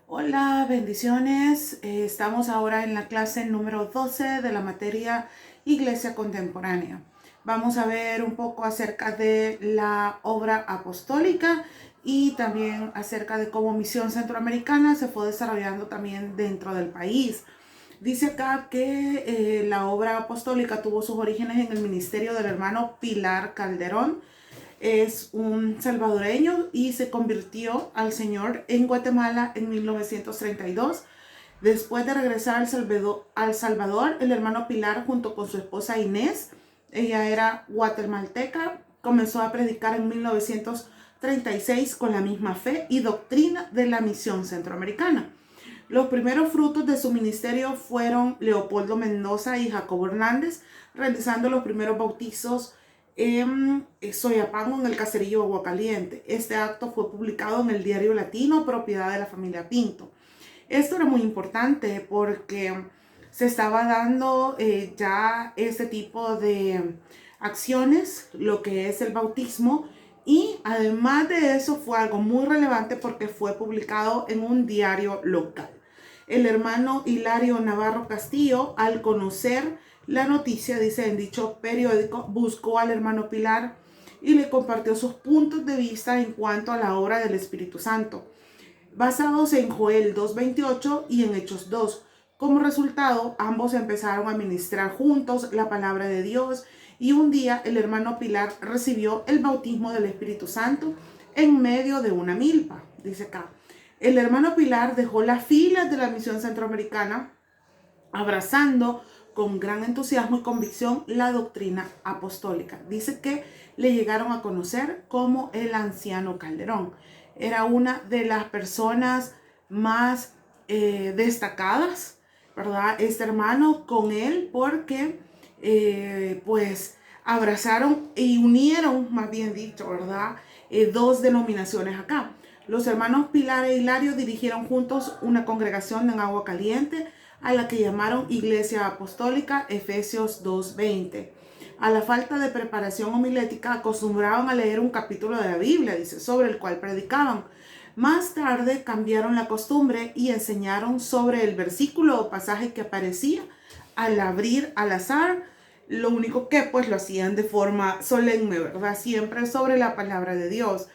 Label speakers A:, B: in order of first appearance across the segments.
A: Hola, bendiciones. Estamos ahora en la clase número 12 de la materia Iglesia Contemporánea. Vamos a ver un poco acerca de la obra apostólica y también acerca de cómo Misión Centroamericana se fue desarrollando también dentro del país. Dice acá que la obra apostólica tuvo sus orígenes en el ministerio del hermano Pilar Calderón. Es un salvadoreño y se convirtió al Señor en Guatemala en 1932. Después de regresar al Salvador, el hermano Pilar junto con su esposa Inés, ella era guatemalteca, comenzó a predicar en 1936 con la misma fe y doctrina de la misión centroamericana. Los primeros frutos de su ministerio fueron Leopoldo Mendoza y Jacobo Hernández, realizando los primeros bautizos en Soyapango, en el caserío Agua Caliente. Este acto fue publicado en el Diario Latino, propiedad de la familia Pinto. Esto era muy importante porque se estaba dando ya este tipo de acciones, lo que es el bautismo, y además de eso fue algo muy relevante porque fue publicado en un diario local. El hermano Hilario Navarro Castillo, al conocer la noticia, dice en dicho periódico, buscó al hermano Pilar y le compartió sus puntos de vista en cuanto a la obra del Espíritu Santo, basados en Joel 2:28 y en Hechos 2. Como resultado, ambos empezaron a ministrar juntos la palabra de Dios y un día el hermano Pilar recibió el bautismo del Espíritu Santo en medio de una milpa, dice acá. El hermano Pilar dejó las filas de la misión centroamericana abrazando con gran entusiasmo y convicción la doctrina apostólica. Dice que le llegaron a conocer como el anciano Calderón. Era una de las personas más destacadas, ¿verdad? Este hermano con él porque pues abrazaron y unieron, más bien dicho, ¿verdad? Dos denominaciones acá. Los hermanos Pilar e Hilario dirigieron juntos una congregación en Agua Caliente a la que llamaron Iglesia Apostólica, Efesios 2:20. A la falta de preparación homilética acostumbraban a leer un capítulo de la Biblia, dice, sobre el cual predicaban. Más tarde cambiaron la costumbre y enseñaron sobre el versículo o pasaje que aparecía al abrir al azar. Lo único que pues lo hacían de forma solemne, ¿verdad? Siempre sobre la palabra de Dios.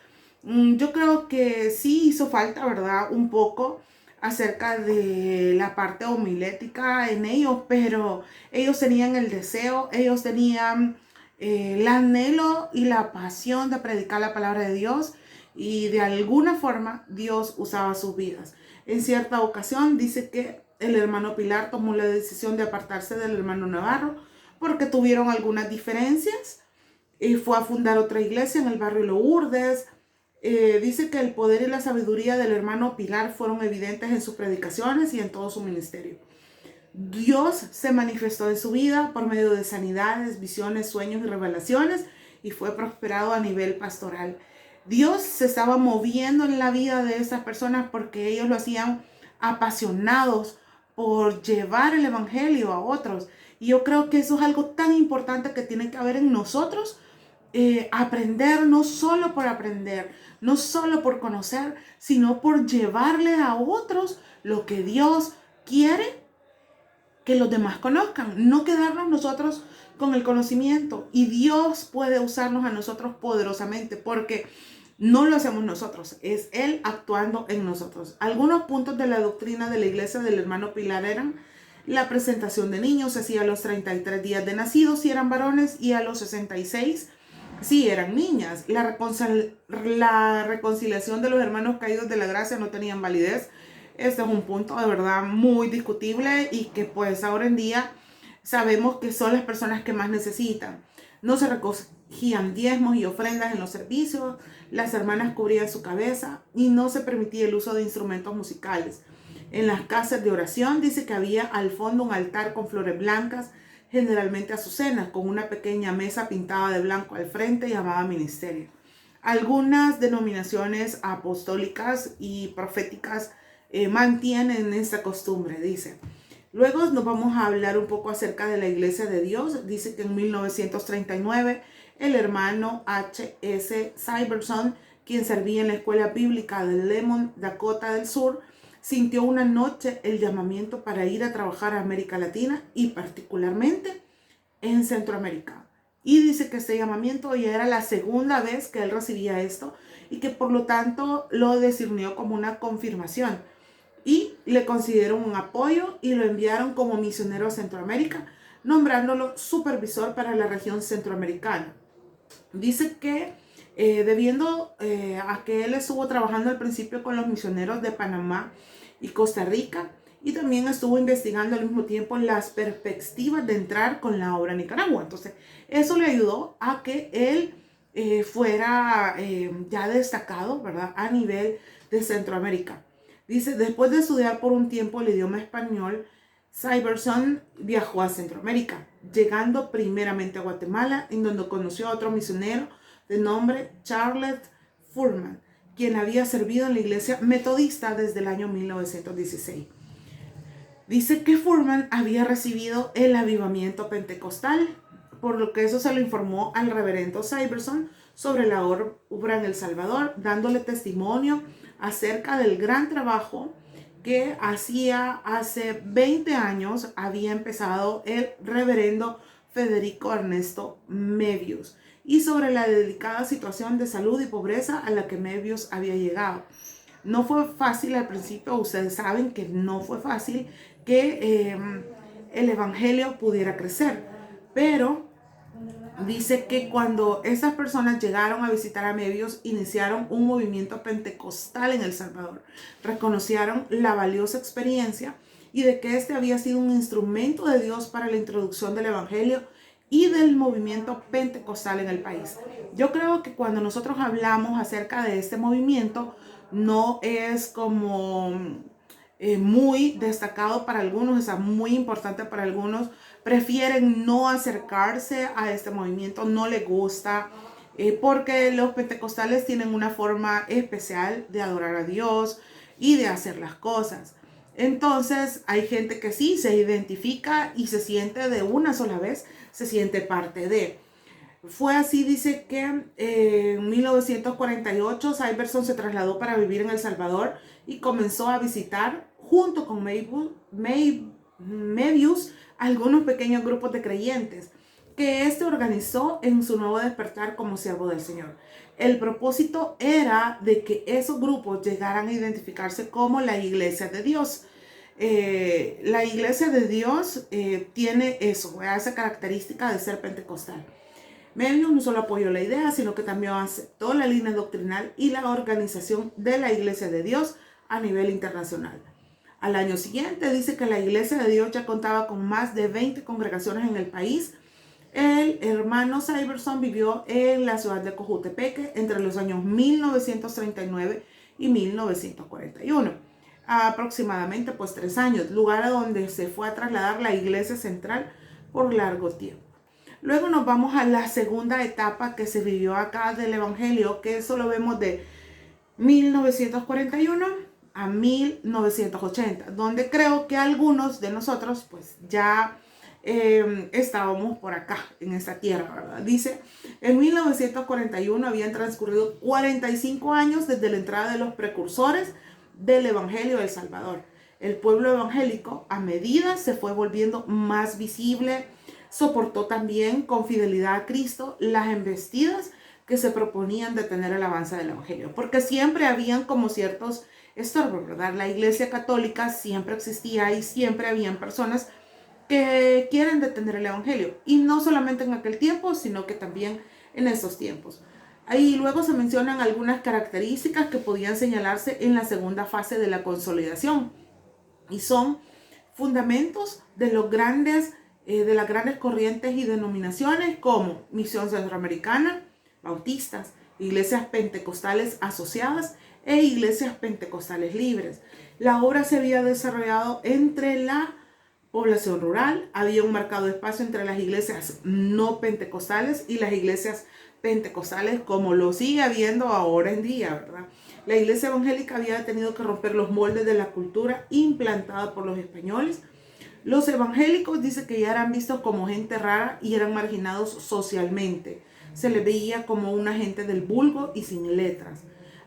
A: Yo creo que sí hizo falta, ¿verdad? Un poco acerca de la parte homilética en ellos, pero ellos tenían el deseo, ellos tenían el anhelo y la pasión de predicar la palabra de Dios y de alguna forma Dios usaba sus vidas. En cierta ocasión dice que el hermano Pilar tomó la decisión de apartarse del hermano Navarro porque tuvieron algunas diferencias y fue a fundar otra iglesia en el barrio Lourdes. Dice que el poder y la sabiduría del hermano Pilar fueron evidentes en sus predicaciones y en todo su ministerio. Dios se manifestó en su vida por medio de sanidades, visiones, sueños y revelaciones y fue prosperado a nivel pastoral. Dios se estaba moviendo en la vida de estas personas porque ellos lo hacían apasionados por llevar el evangelio a otros. Y yo creo que eso es algo tan importante que tiene que haber en nosotros. Aprender no solo por aprender, no solo por conocer, sino por llevarle a otros lo que Dios quiere que los demás conozcan, no quedarnos nosotros con el conocimiento. Y Dios puede usarnos a nosotros poderosamente porque no lo hacemos nosotros, es Él actuando en nosotros. Algunos puntos de la doctrina de la iglesia del hermano Pilar eran: la presentación de niños se hacía a los 33 días de nacidos si eran varones y a los 66 si eran niñas. La reconciliación de los hermanos caídos de la gracia no tenían validez. Este es un punto de verdad muy discutible y que pues ahora en día sabemos que son las personas que más necesitan. No se recogían diezmos y ofrendas en los servicios, las hermanas cubrían su cabeza y no se permitía el uso de instrumentos musicales. En las casas de oración dice que había al fondo un altar con flores blancas, generalmente azucenas, con una pequeña mesa pintada de blanco al frente llamada ministerio. Algunas denominaciones apostólicas y proféticas mantienen esta costumbre, dice. Luego nos vamos a hablar un poco acerca de la Iglesia de Dios. Dice que en 1939 el hermano H.S. Cyberson, quien servía en la escuela bíblica de Lemon, Dakota del Sur, sintió una noche el llamamiento para ir a trabajar a América Latina y particularmente en Centroamérica. Y dice que este llamamiento ya era la segunda vez que él recibía esto y que por lo tanto lo discernió como una confirmación. Y le consideraron un apoyo y lo enviaron como misionero a Centroamérica, nombrándolo supervisor para la región centroamericana. Dice que debiendo a que él estuvo trabajando al principio con los misioneros de Panamá y Costa Rica, y también estuvo investigando al mismo tiempo las perspectivas de entrar con la obra en Nicaragua. Entonces, eso le ayudó a que él fuera ya destacado, ¿verdad?, a nivel de Centroamérica. Dice, después de estudiar por un tiempo el idioma español, Syverson viajó a Centroamérica, llegando primeramente a Guatemala, en donde conoció a otro misionero de nombre Charles Furman, quien había servido en la iglesia metodista desde el año 1916. Dice que Furman había recibido el avivamiento pentecostal, por lo que eso se lo informó al reverendo Syverson sobre la obra en El Salvador, dándole testimonio acerca del gran trabajo que hacía hace 20 años había empezado el reverendo Federico Ernesto Mevius y sobre la delicada situación de salud y pobreza a la que Mevius había llegado. No fue fácil al principio, ustedes saben que no fue fácil que el evangelio pudiera crecer, pero dice que cuando esas personas llegaron a visitar a Mevius, iniciaron un movimiento pentecostal en El Salvador. Reconocieron la valiosa experiencia y de que este había sido un instrumento de Dios para la introducción del evangelio y del movimiento pentecostal en el país. Yo creo que cuando nosotros hablamos acerca de este movimiento, no es como muy destacado para algunos, es muy importante para algunos. Prefieren no acercarse a este movimiento, no les gusta, porque los pentecostales tienen una forma especial de adorar a Dios y de hacer las cosas. Entonces hay gente que sí se identifica y se siente de una sola vez, se siente parte de. Fue así, dice que en 1948 Syverson se trasladó para vivir en El Salvador y comenzó a visitar junto con Mevius algunos pequeños grupos de creyentes que éste organizó en su nuevo despertar como siervo del Señor. El propósito era de que esos grupos llegaran a identificarse como la Iglesia de Dios. La Iglesia de Dios tiene eso, esa característica de ser pentecostal. Mevius no solo apoyó la idea, sino que también aceptó la línea doctrinal y la organización de la Iglesia de Dios a nivel internacional. Al año siguiente dice que la Iglesia de Dios ya contaba con más de 20 congregaciones en el país. El hermano Syverson vivió en la ciudad de Cojutepeque entre los años 1939 y 1941. Aproximadamente 3 años, lugar a donde se fue a trasladar la iglesia central por largo tiempo. Luego nos vamos a la segunda etapa que se vivió acá del evangelio, que eso lo vemos de 1941 a 1980, donde creo que algunos de nosotros pues ya estábamos por acá en esta tierra, ¿verdad? Dice, en 1941 habían transcurrido 45 años desde la entrada de los precursores del evangelio de El Salvador. El pueblo evangélico a medida se fue volviendo más visible, soportó también con fidelidad a Cristo las embestidas que se proponían detener el avance del evangelio, porque siempre habían como ciertos estorbos, ¿verdad? La iglesia católica siempre existía y siempre habían personas que quieren detener el evangelio, y no solamente en aquel tiempo, sino que también en estos tiempos. Ahí luego se mencionan algunas características que podían señalarse en la segunda fase de la consolidación, y son fundamentos de las grandes corrientes y denominaciones como Misión Centroamericana, Bautistas, iglesias pentecostales asociadas e iglesias pentecostales libres. La obra se había desarrollado entre la población rural, había un marcado espacio entre las iglesias no pentecostales y las iglesias pentecostales, como lo sigue habiendo ahora en día, ¿verdad? La iglesia evangélica había tenido que romper los moldes de la cultura implantada por los españoles. Los evangélicos dice que ya eran vistos como gente rara y eran marginados socialmente. Se les veía como una gente del vulgo y sin letras.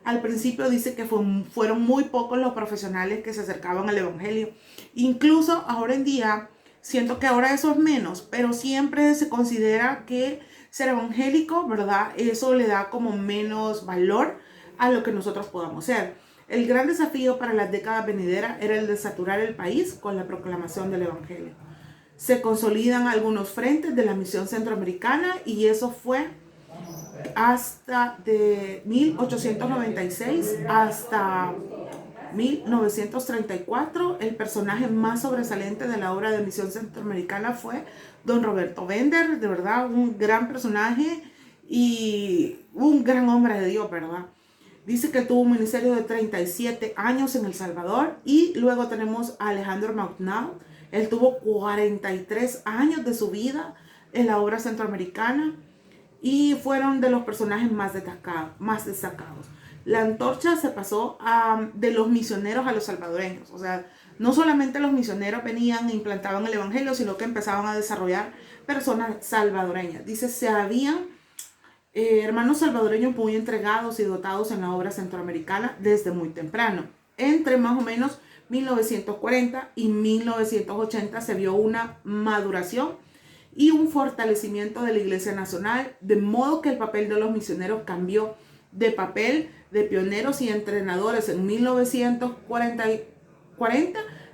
A: Al principio dice que fueron muy pocos los profesionales que se acercaban al evangelio. Incluso ahora en día, siento que ahora eso es menos, pero siempre se considera que ser evangélico, ¿verdad? Eso le da como menos valor a lo que nosotros podamos ser. El gran desafío para las décadas venideras era el de saturar el país con la proclamación del evangelio. Se consolidan algunos frentes de la misión centroamericana y eso fue hasta de 1896 hasta 1934. El personaje más sobresaliente de la obra de misión centroamericana fue don Roberto Bender, de verdad, un gran personaje y un gran hombre de Dios, ¿verdad? Dice que tuvo un ministerio de 37 años en El Salvador y luego tenemos a Alejandro Magnal. Él tuvo 43 años de su vida en la obra centroamericana y fueron de los personajes más destacados. La antorcha se pasó de los misioneros a los salvadoreños. O sea, no solamente los misioneros venían e implantaban el evangelio, sino que empezaban a desarrollar personas salvadoreñas. Dice, se habían hermanos salvadoreños muy entregados y dotados en la obra centroamericana desde muy temprano. Entre más o menos 1940 y 1980 se vio una maduración y un fortalecimiento de la Iglesia Nacional, de modo que el papel de los misioneros cambió de papel de pioneros y entrenadores en 1940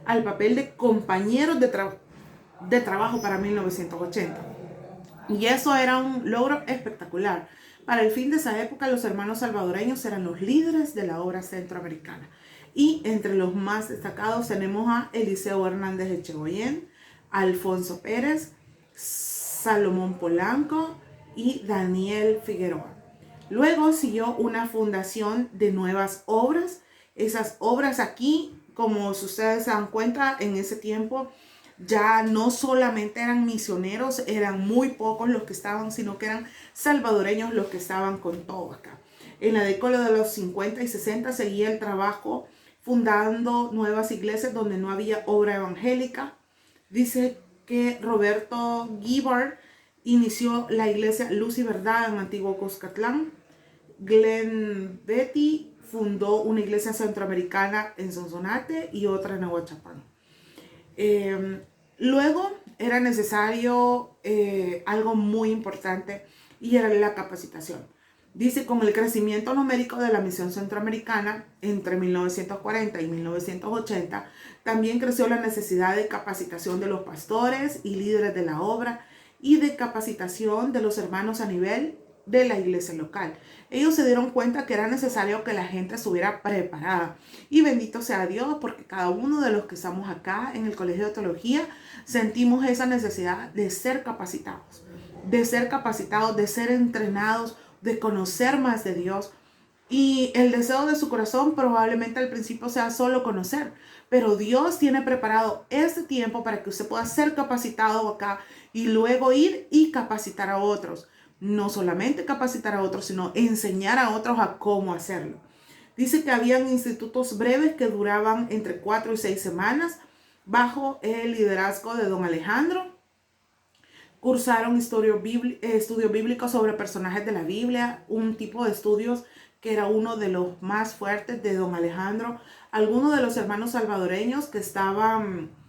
A: al papel de compañeros de trabajo para 1980. Y eso era un logro espectacular. Para el fin de esa época, los hermanos salvadoreños eran los líderes de la obra centroamericana. Y entre los más destacados tenemos a Eliseo Hernández Echegoyen, Alfonso Pérez, Salomón Polanco y Daniel Figueroa. Luego siguió una fundación de nuevas obras. Esas obras aquí, como ustedes se dan cuenta, en ese tiempo ya no solamente eran misioneros, eran muy pocos los que estaban, sino que eran salvadoreños los que estaban con todo acá. En la década de los 50 y 60 seguía el trabajo fundando nuevas iglesias donde no había obra evangélica. Dice que Roberto Guibard inició la iglesia Luz y Verdad en Antiguo Cuscatlán. Glenn Betty fundó una iglesia centroamericana en Sonsonate y otra en Aguachapán. Luego era necesario algo muy importante y era la capacitación. Dice, con el crecimiento numérico de la misión centroamericana entre 1940 y 1980, también creció la necesidad de capacitación de los pastores y líderes de la obra y de capacitación de los hermanos a nivel de la iglesia local. Ellos se dieron cuenta que era necesario que la gente estuviera preparada. Y bendito sea Dios, porque cada uno de los que estamos acá en el Colegio de Teología sentimos esa necesidad de ser capacitados, de ser entrenados, de conocer más de Dios. Y el deseo de su corazón probablemente al principio sea solo conocer, pero Dios tiene preparado este tiempo para que usted pueda ser capacitado acá y luego ir y capacitar a otros. No solamente capacitar a otros, sino enseñar a otros a cómo hacerlo. Dice que habían institutos breves que duraban entre 4 y 6 semanas bajo el liderazgo de don Alejandro. Cursaron estudio bíblico sobre personajes de la Biblia, un tipo de estudios que era uno de los más fuertes de don Alejandro. Algunos de los hermanos salvadoreños que estaban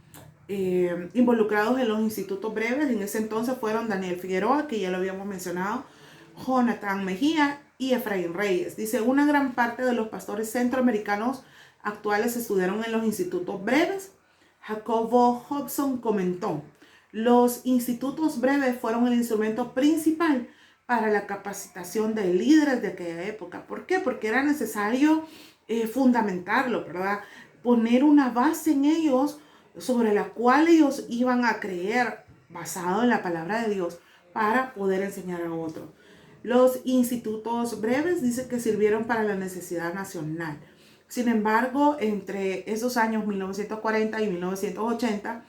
A: involucrados en los institutos breves en ese entonces fueron Daniel Figueroa, que ya lo habíamos mencionado, Jonathan Mejía y Efraín Reyes. Dice, una gran parte de los pastores centroamericanos actuales estudiaron en los institutos breves. Jacobo Hobson comentó, los institutos breves fueron el instrumento principal para la capacitación de líderes de aquella época. ¿Por qué? Porque era necesario fundamentarlo, ¿verdad? Poner una base en ellos sobre la cual ellos iban a creer, basado en la palabra de Dios, para poder enseñar a otros. Los institutos breves dice que sirvieron para la necesidad nacional. Sin embargo, entre esos años 1940 y 1980,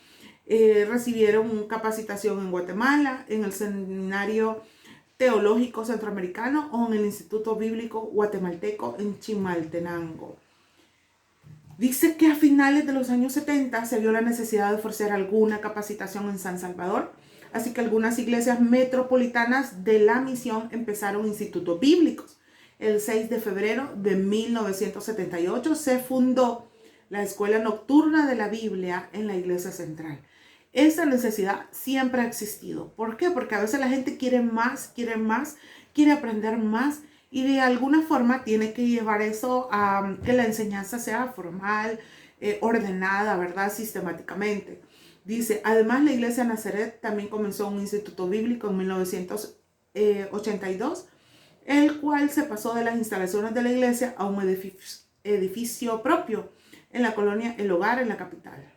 A: recibieron capacitación en Guatemala, en el Seminario Teológico Centroamericano o en el Instituto Bíblico Guatemalteco en Chimaltenango. Dice que a finales de los años 70 se vio la necesidad de ofrecer alguna capacitación en San Salvador, así que algunas iglesias metropolitanas de la misión empezaron institutos bíblicos. el 6 de febrero de 1978 se fundó la Escuela Nocturna de la Biblia en la Iglesia Central. Esta necesidad siempre ha existido. ¿Por qué? Porque a veces la gente quiere más, quiere aprender más y de alguna forma tiene que llevar eso a que la enseñanza sea formal, ordenada, ¿verdad? Sistemáticamente. Dice, además la Iglesia Nazaret también comenzó un instituto bíblico en 1982, el cual se pasó de las instalaciones de la iglesia a un edificio propio en la colonia El Hogar, en la capital,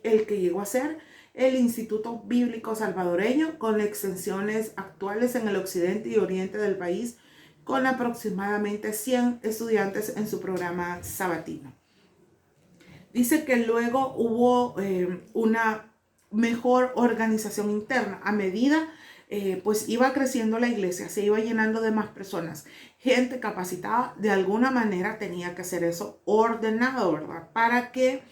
A: el que llegó a ser el Instituto Bíblico Salvadoreño, con extensiones actuales en el occidente y oriente del país, con aproximadamente 100 estudiantes en su programa sabatino. Dice que luego hubo una mejor organización interna a medida pues iba creciendo la iglesia, se iba llenando de más personas, gente capacitada. De alguna manera tenía que hacer eso ordenado, ¿verdad? Para que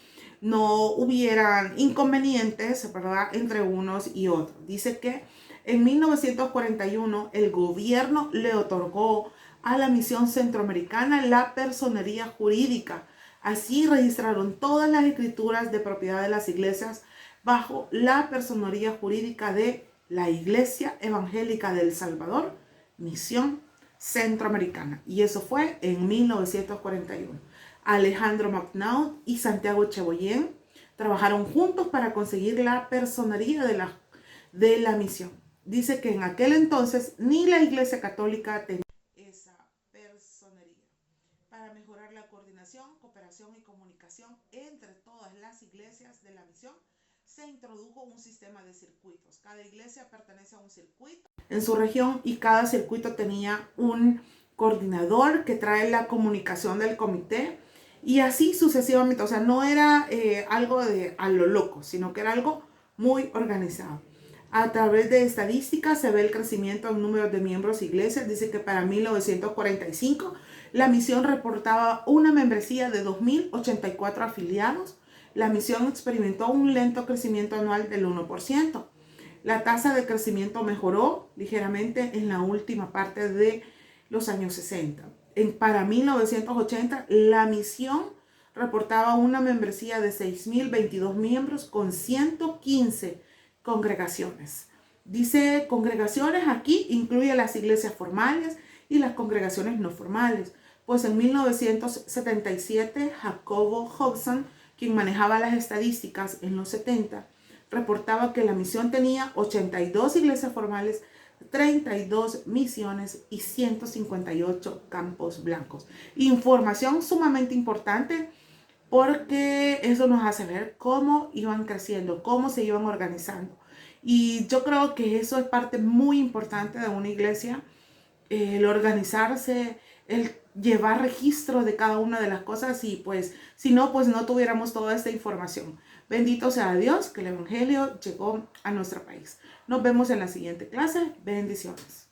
A: no hubieran inconvenientes, ¿verdad?, entre unos y otros. Dice que en 1941 el gobierno le otorgó a la misión centroamericana la personería jurídica. Así registraron todas las escrituras de propiedad de las iglesias bajo la personería jurídica de la Iglesia Evangélica de El Salvador, Misión Centroamericana. Y eso fue en 1941. Alejandro MacNaught y Santiago Cheboyén trabajaron juntos para conseguir la personería de la misión. Dice que en aquel entonces ni la Iglesia Católica tenía esa personería. Para mejorar la coordinación, cooperación y comunicación entre todas las iglesias de la misión, se introdujo un sistema de circuitos. Cada iglesia pertenece a un circuito en su región y cada circuito tenía un coordinador que trae la comunicación del comité y así sucesivamente. O sea, no era algo de a lo loco, sino que era algo muy organizado. A través de estadísticas se ve el crecimiento en número de miembros e iglesias. Dice que para 1945 la misión reportaba una membresía de 2.084 afiliados. La misión experimentó un lento crecimiento anual del 1%. La tasa de crecimiento mejoró ligeramente en la última parte de los años 60. Para 1980, la misión reportaba una membresía de 6.022 miembros con 115 congregaciones. Dice congregaciones, aquí incluye las iglesias formales y las congregaciones no formales. Pues en 1977, Jacobo Hobson, quien manejaba las estadísticas en los 70, reportaba que la misión tenía 82 iglesias formales, 32 misiones y 158 campos blancos. Información sumamente importante porque eso nos hace ver cómo iban creciendo, cómo se iban organizando. Y yo creo que eso es parte muy importante de una iglesia, el organizarse, el llevar registro de cada una de las cosas y pues si no, pues no tuviéramos toda esta información. Bendito sea Dios que el Evangelio llegó a nuestro país. Nos vemos en la siguiente clase. Bendiciones.